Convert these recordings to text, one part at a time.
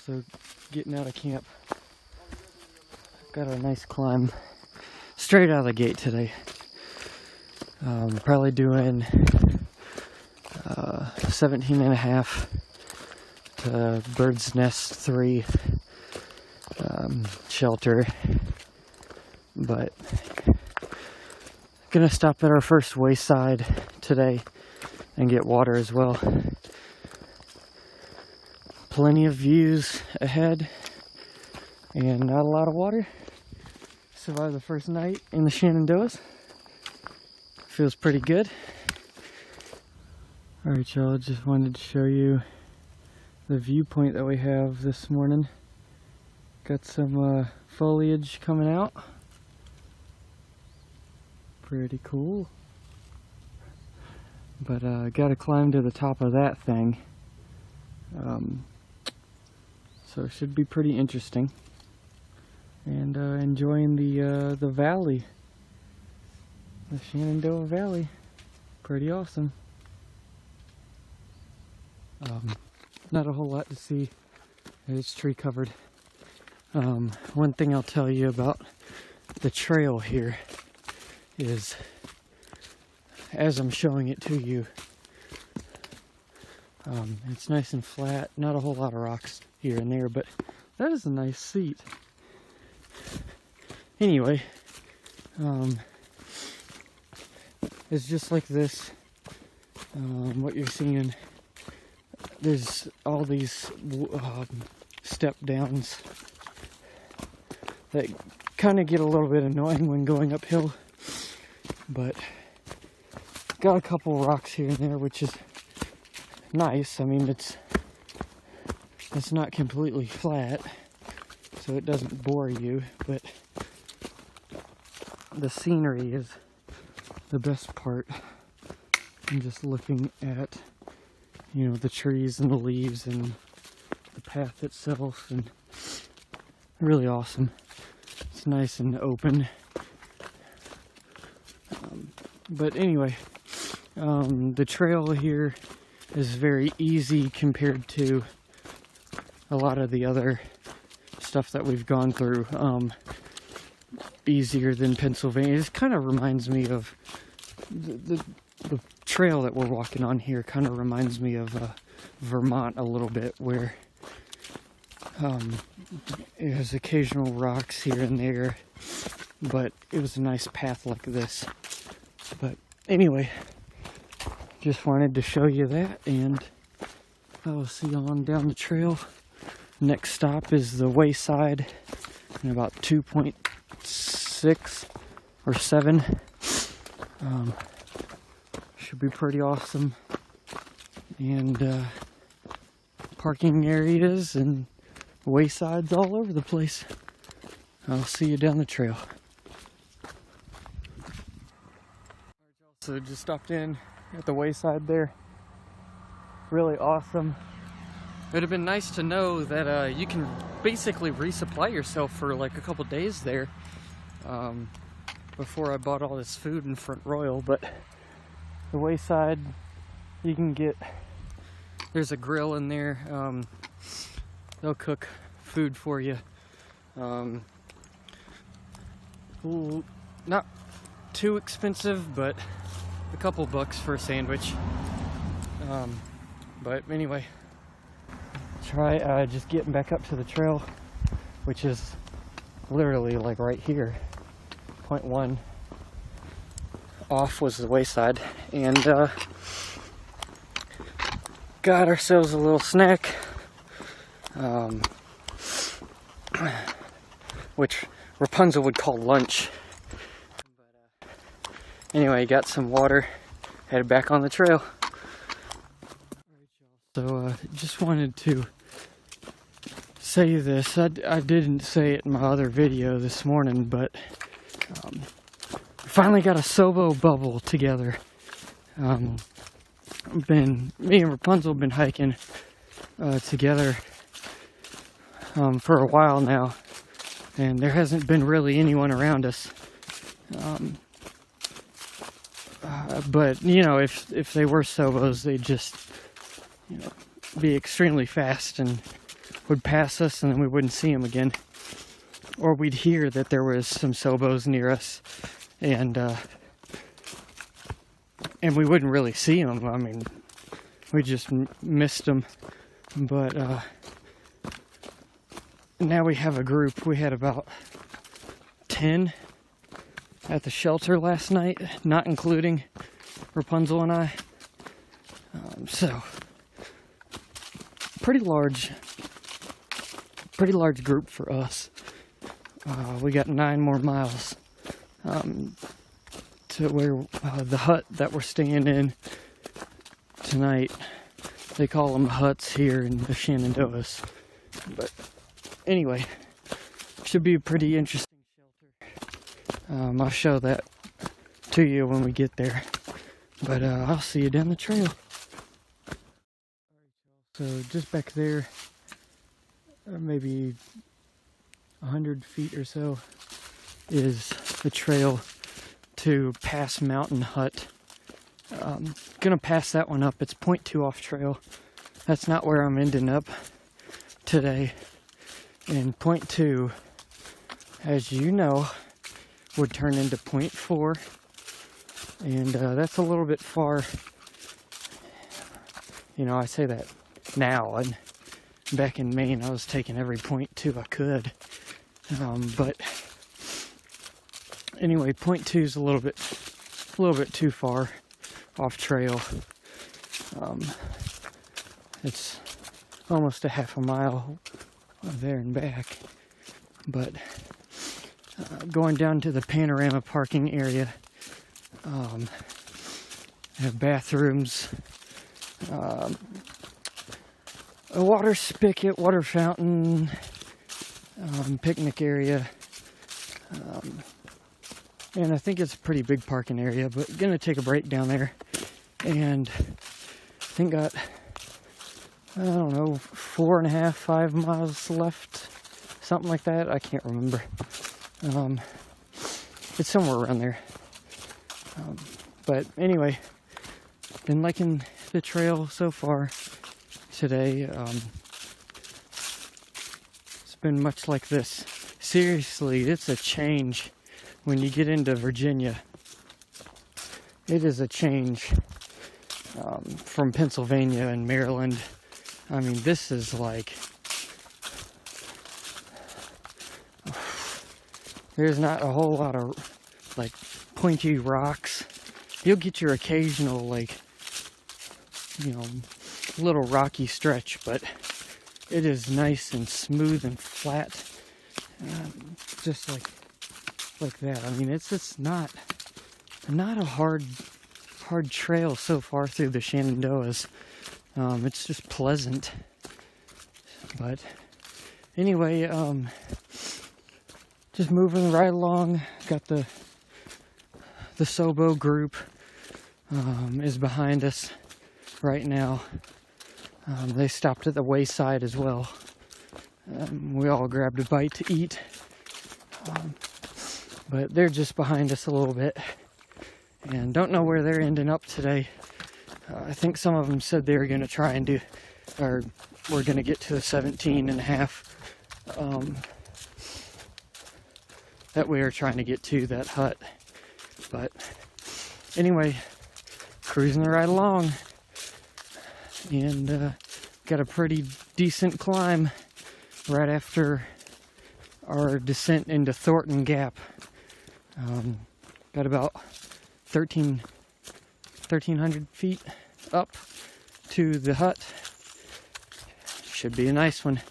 So getting out of camp, got a nice climb straight out of the gate today. Probably doing 17.5 to Bird's Nest 3 shelter, but gonna stop at our first Wayside today and get water as well. Plenty of views ahead and not a lot of water. Survived the first night in the Shenandoahs. Feels pretty good. Alright y'all, just wanted to show you the viewpoint that we have this morning. Got some foliage coming out. Pretty cool. But gotta climb to the top of that thing. So it should be pretty interesting. And enjoying the valley. The Shenandoah Valley. Pretty awesome. Not a whole lot to see. It's tree covered. One thing I'll tell you about the trail here is, as I'm showing it to you, it's nice and flat, not a whole lot of rocks here and there, but that is a nice seat. Anyway, it's just like this. What you're seeing, there's all these step downs that kind of get a little bit annoying when going uphill, but got a couple rocks here and there, which is nice. I mean, it's not completely flat, so it doesn't bore you, but the scenery is the best part. I'm just looking at, you know, the trees and the leaves and the path itself, and really awesome. It's nice and open. But anyway, the trail here is very easy compared to a lot of the other stuff that we've gone through. Easier than Pennsylvania. It kind of reminds me of the trail that we're walking on here. Kind of reminds me of Vermont a little bit, where it has occasional rocks here and there, but it was a nice path like this. But anyway, just wanted to show you that, and I'll see you on down the trail. Next stop is the Wayside in about 2.6 or 7. Should be pretty awesome. And parking areas and waysides all over the place. I'll see you down the trail. So just stopped in at the Wayside there. Really awesome. It would have been nice to know that you can basically resupply yourself for like a couple days there, before I bought all this food in Front Royal. But the Wayside, you can get, there's a grill in there. They'll cook food for you. Not too expensive, but a couple bucks for a sandwich. But anyway, try just getting back up to the trail, which is literally like right here. 0.1 off was the Wayside, and got ourselves a little snack, which Rapunzel would call lunch. But anyway, got some water, headed back on the trail. So just wanted to say this. I didn't say it in my other video this morning, but finally got a Sobo bubble together. Me and Rapunzel have been hiking together for a while now, and there hasn't been really anyone around us. But you know, if they were Sobos, they'd just, you know, be extremely fast and would pass us and then we wouldn't see them again. Or we'd hear that there was some Sobos near us, and we wouldn't really see them. I mean, we just missed them. But now we have a group. We had about 10 at the shelter last night, not including Rapunzel and I. So pretty large group for us. We got 9 more miles to where the hut that we're staying in tonight. They call them huts here in the Shenandoahs. But anyway, should be a pretty interesting shelter. I'll show that to you when we get there. But I'll see you down the trail. So just back there, maybe 100 feet or so, is the trail to Pass Mountain Hut. Gonna pass that one up. It's 0.2 off trail. That's not where I'm ending up today. And 0.2, as you know, would turn into 0.4. And that's a little bit far. You know, I say that now, and back in Maine I was taking every 0.2 I could. But anyway, 0.2 is a little bit too far off trail. It's almost a half a mile there and back. But going down to the panorama parking area, have bathrooms, a water spigot, water fountain, picnic area, and I think it's a pretty big parking area. But gonna take a break down there, and I think got, I don't know, 4.5, 5 miles left, something like that. I can't remember. It's somewhere around there. But anyway, been liking the trail so far today. It's been much like this. Seriously, it's a change when you get into Virginia. It is a change from Pennsylvania and Maryland. I mean, this is like, there's not a whole lot of like pointy rocks. You'll get your occasional, like, you know, little rocky stretch, but it is nice and smooth and flat, just like that. I mean, it's just not a hard trail so far through the Shenandoahs. It's just pleasant. But anyway, just moving right along. Got the Sobo group is behind us right now. They stopped at the Wayside as well. We all grabbed a bite to eat. But they're just behind us a little bit. And don't know where they're ending up today. I think some of them said they were going to try and do, or we're going to get to the 17.5 that we were trying to get to, that hut. But anyway, cruising right along. And got a pretty decent climb right after our descent into Thornton Gap. Got about 1,300 feet up to the hut. Should be a nice one.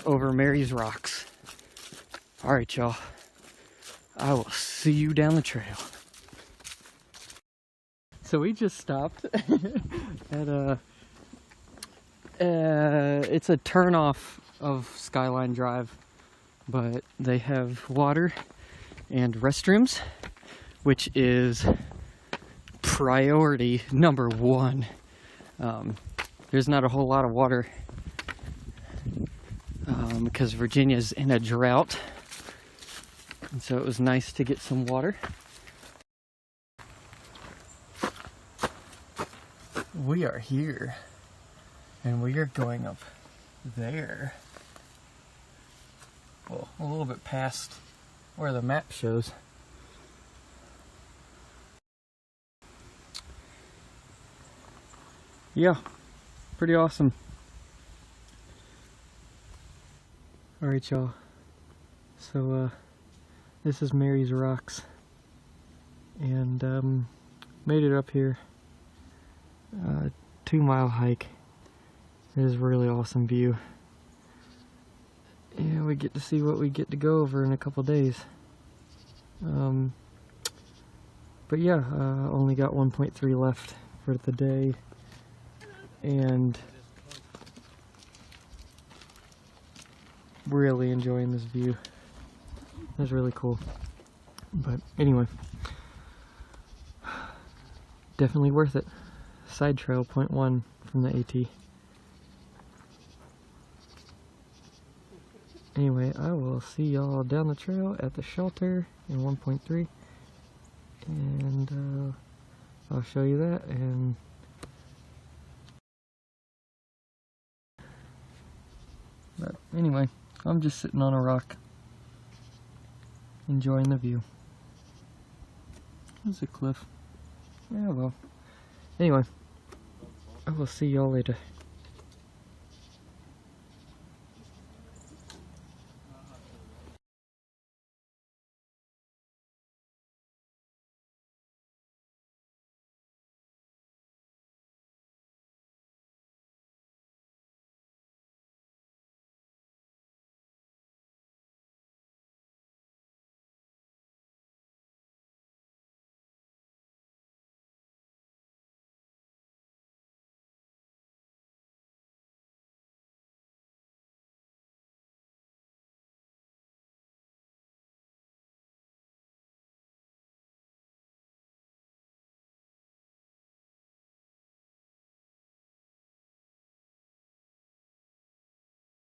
Over Mary's Rocks. Alright, y'all. I will see you down the trail. So we just stopped at it's a turnoff of Skyline Drive, but they have water and restrooms, which is priority number 1. There's not a whole lot of water because Virginia's in a drought, and so it was nice to get some water. We are here, and we are going up there. Well, a little bit past where the map shows. Yeah, pretty awesome. Alright, y'all. So, this is Mary's Rocks. And, made it up here. 2-mile hike. It is a really awesome view. And we get to see what we get to go over in a couple days. But yeah, only got 1.3 left for the day. And really enjoying this view. It's really cool. But anyway, definitely worth it. Side trail 0.1 from the AT. Anyway, I will see y'all down the trail at the shelter in 1.3. And I'll show you that. And but anyway, I'm just sitting on a rock, enjoying the view. There's a cliff. Yeah, well. Anyway, I will see y'all later.